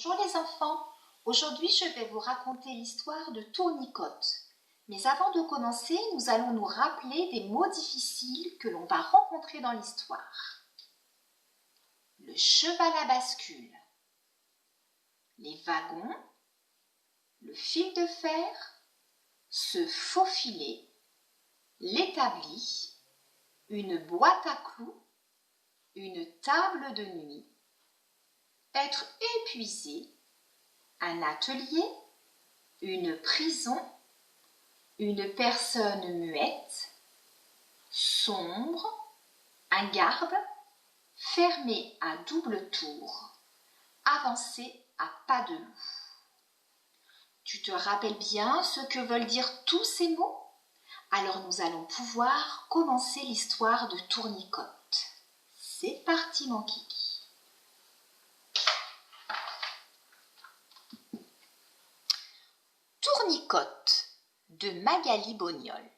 Bonjour les enfants, aujourd'hui je vais vous raconter l'histoire de Tournicotte. Mais avant de commencer, nous allons nous rappeler des mots difficiles que l'on va rencontrer dans l'histoire. Le cheval à bascule, les wagons, le fil de fer, se faufiler, l'établi, une boîte à clous, une table de nuit, être épuisé, un atelier, une prison, une personne muette, sombre, un garde, fermé à double tour, avancer à pas de loup. Tu te rappelles bien ce que veulent dire tous ces mots? Alors nous allons pouvoir commencer l'histoire de Tournicotte. C'est parti mon kiki. Tournicotte de Magali Bognol.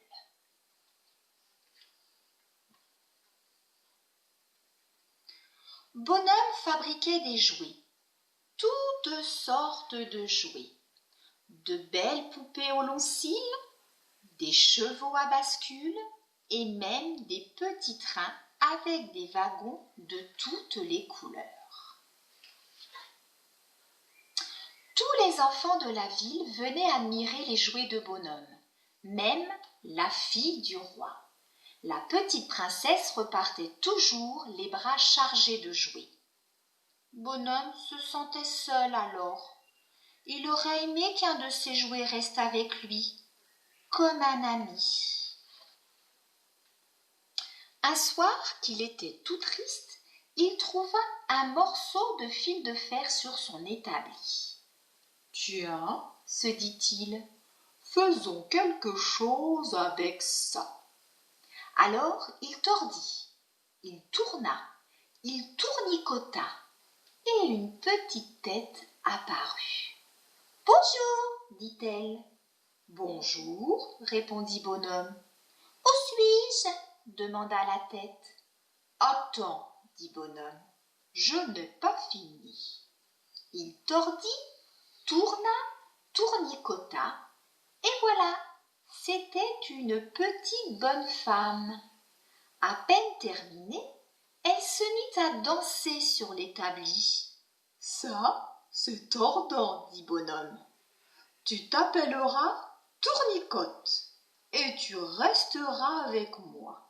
Bonhomme fabriquait des jouets, toutes sortes de jouets, de belles poupées aux longs cils, des chevaux à bascule et même des petits trains avec des wagons de toutes les couleurs. Tous les enfants de la ville venaient admirer les jouets de Bonhomme, même la fille du roi. La petite princesse repartait toujours les bras chargés de jouets. Bonhomme se sentait seul alors. Il aurait aimé qu'un de ses jouets reste avec lui, comme un ami. Un soir qu'il était tout triste, il trouva un morceau de fil de fer sur son établi. « Tiens, se dit-il, faisons quelque chose avec ça. » Alors il tordit, il tourna, il tournicota, et une petite tête apparut. « Bonjour, dit-elle. »« Bonjour, répondit Bonhomme. »« Où suis-je » demanda la tête. « Attends, dit Bonhomme, je n'ai pas fini. » Il tordit, tourna, tournicota, et voilà, c'était une petite bonne femme. À peine terminée, elle se mit à danser sur l'établi. « Ça, c'est tordant, dit Bonhomme. Tu t'appelleras Tournicotte et tu resteras avec moi. »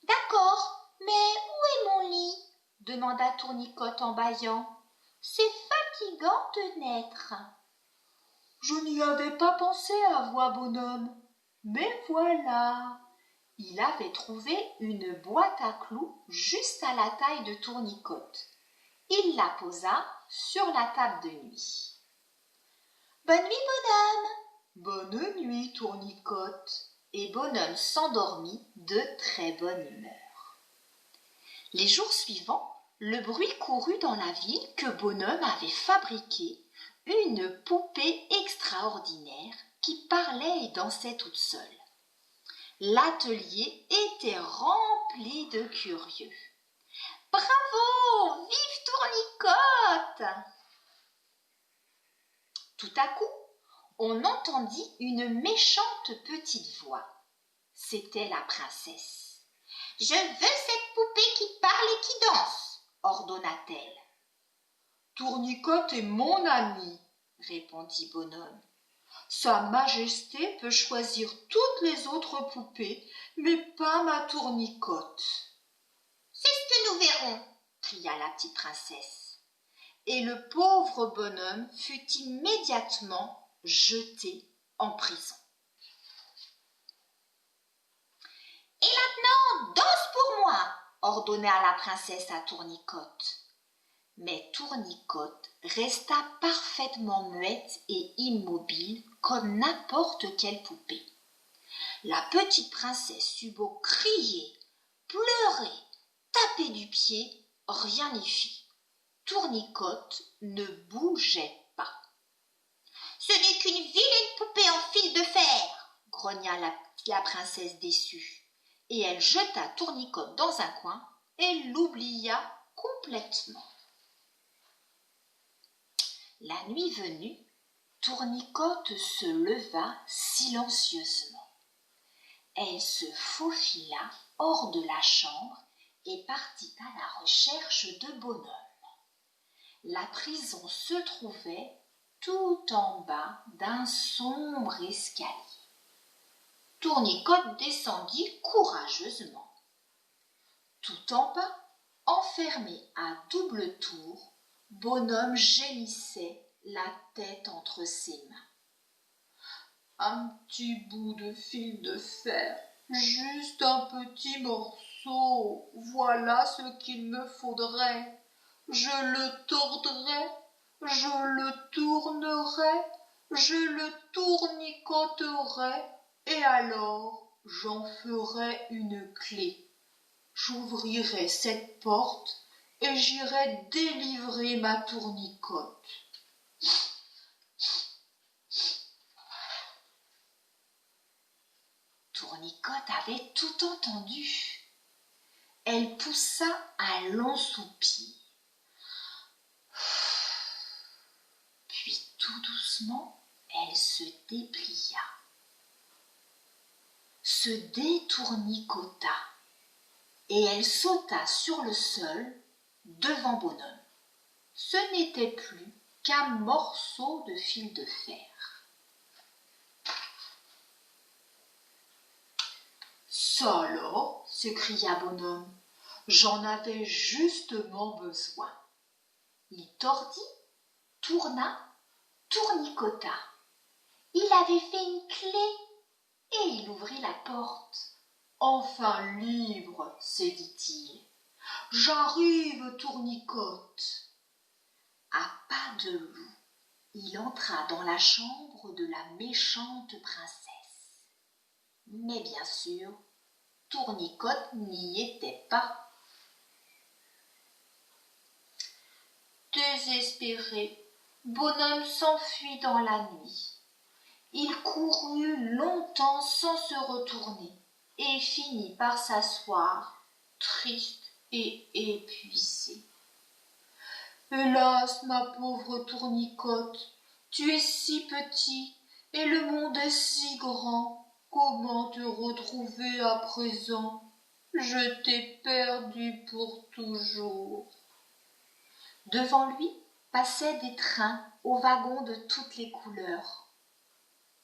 « D'accord, mais où est mon lit ?» demanda Tournicotte en bâillant. « C'est fatigant de naître. »« Je n'y avais pas pensé, avoua Bonhomme. Mais voilà !» Il avait trouvé une boîte à clous juste à la taille de Tournicotte. Il la posa sur la table de nuit. « Bonne nuit, Bonhomme !»« Bonne nuit, Tournicotte !» Et Bonhomme s'endormit de très bonne humeur. Les jours suivants, le bruit courut dans la ville que Bonhomme avait fabriqué une poupée extraordinaire qui parlait et dansait toute seule. L'atelier était rempli de curieux. « Bravo! Vive Tournicotte !» Tout à coup, on entendit une méchante petite voix. C'était la princesse. « Je veux cette poupée qui parle et qui danse !» ordonna-t-elle. « Tournicotte est mon ami, » répondit Bonhomme. « Sa Majesté peut choisir toutes les autres poupées, mais pas ma Tournicotte. »« C'est ce que nous verrons !» cria la petite princesse. Et le pauvre bonhomme fut immédiatement jeté en prison. « Et maintenant, danse pour moi !» ordonna la princesse à Tournicotte. Mais Tournicotte resta parfaitement muette et immobile comme n'importe quelle poupée. La petite princesse eut beau crier, pleurer, taper du pied, rien n'y fit. Tournicotte ne bougeait pas. « Ce n'est qu'une vilaine poupée en fil de fer !» grogna la princesse déçue. Et elle jeta Tournicotte dans un coin et l'oublia complètement. La nuit venue, Tournicotte se leva silencieusement. Elle se faufila hors de la chambre et partit à la recherche de Bonhomme. La prison se trouvait tout en bas d'un sombre escalier. Tournicotte descendit courageusement. Tout en bas, enfermé à double tour, Bonhomme gémissait, la tête entre ses mains. Un petit bout de fil de fer, juste un petit morceau, voilà ce qu'il me faudrait. Je le tordrai, je le tournerai, je le tournicoterai, et alors j'en ferai une clé. J'ouvrirai cette porte et j'irai délivrer ma Tournicotte. Tournicotte avait tout entendu. Elle poussa un long soupir. Puis tout doucement, elle se déplia, se détournicota, et elle sauta sur le sol devant Bonhomme. Ce n'était plus qu'un morceau de fil de fer. Ça alors, s'écria Bonhomme, j'en avais justement besoin. Il tordit, tourna, tournicota. Il avait fait une clé et il ouvrit la porte. Enfin libre, se dit-il. J'arrive, Tournicotte. À pas de loup, il entra dans la chambre de la méchante princesse. Mais bien sûr, Tournicotte n'y était pas. Désespéré, Bonhomme s'enfuit dans la nuit. Il courut longtemps sans se retourner et finit par s'asseoir, triste et épuisé. Hélas, ma pauvre Tournicotte, tu es si petit et le monde est si grand. Comment te retrouver à présent? Je t'ai perdu pour toujours. Devant lui passaient des trains aux wagons de toutes les couleurs.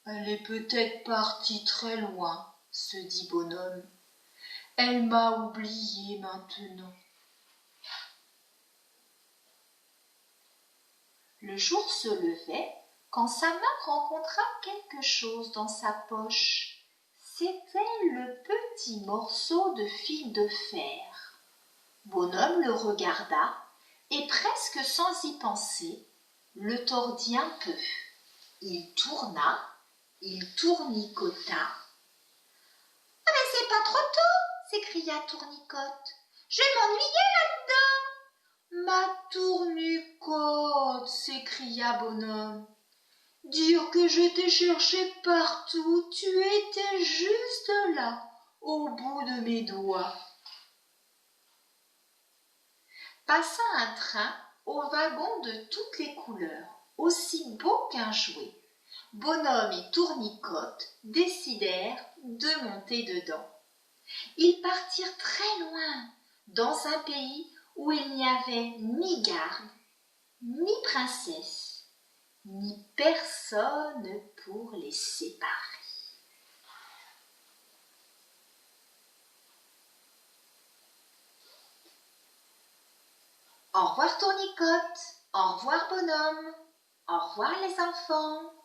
Elle est peut-être partie très loin, se dit Bonhomme. Elle m'a oublié maintenant. Le jour se levait quand sa main rencontra quelque chose dans sa poche. C'était le petit morceau de fil de fer. Bonhomme le regarda et presque sans y penser, le tordit un peu. Il tourna, il tournicota. « Ah mais c'est pas trop tôt !» s'écria Tournicotte. « Je m'ennuyais là-dedans !»« Ma Tournicotte !» s'écria Bonhomme. « Dire que je t'ai cherché partout, tu étais juste là, au bout de mes doigts. » Passa un train aux wagons de toutes les couleurs, aussi beau qu'un jouet. Bonhomme et Tournicotte décidèrent de monter dedans. Ils partirent très loin, dans un pays où il n'y avait ni garde, ni princesse, ni personne pour les séparer. Au revoir Tournicotte, au revoir Bonhomme, au revoir les enfants.